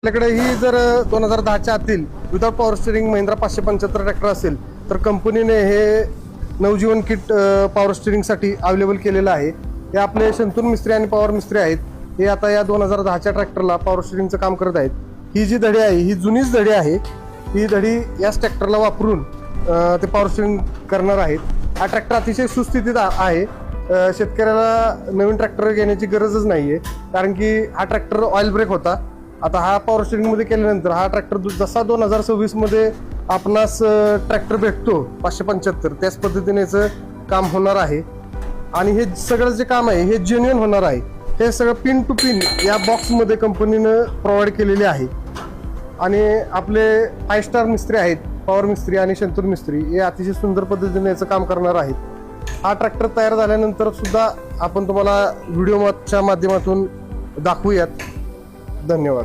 आपल्याकडे ही जर 2010च्या आतील without power steering Mahindra 575 tractor असेल तर कंपनीने हे नवजीवन किट पॉवर स्टिअरिंगसाठी अवेलेबल केलेलं आहे. हे आपले शंतूर मिस्त्री आणि पॉवर मिस्त्री आहेत. हे आता या 2010च्या ट्रॅक्टरला पॉवर स्टिअरिंगचं काम करत आहेत. ही जी धडी आहे ही जुनीच धडी आहे. ही धडी याच ट्रॅक्टरला वापरून ते पॉवर स्टिअरिंग करणार आहेत. हा ट्रॅक्टर अतिशय सुस्थितीत आहे. शेतकऱ्याला नवीन ट्रॅक्टर घेण्याची गरजच नाहीये, कारण की हा ट्रॅक्टर ऑइल ब्रेक होता. आता हा पॉवर स्टिअरिंग मध्ये केल्यानंतर हा ट्रॅक्टर जसा 2026 मध्ये आपणास ट्रॅक्टर भेटतो 575 त्याच पद्धतीने याचं काम होणार आहे. आणि हे सगळं जे काम आहे हे जेन्युइन होणार आहे. हे सगळं पिन टू पिन या बॉक्समध्ये कंपनीनं प्रोव्हाइड केलेले आहे. आणि आपले 5 स्टार मिस्त्री आहेत, पॉवर मिस्त्री आणि शंतूर मिस्त्री, हे अतिशय सुंदर पद्धतीने याचं काम करणार आहेत. हा ट्रॅक्टर तयार झाल्यानंतर सुद्धा आपण तुम्हाला व्हिडिओच्या माध्यमातून दाखवूयात. धन्यवाद.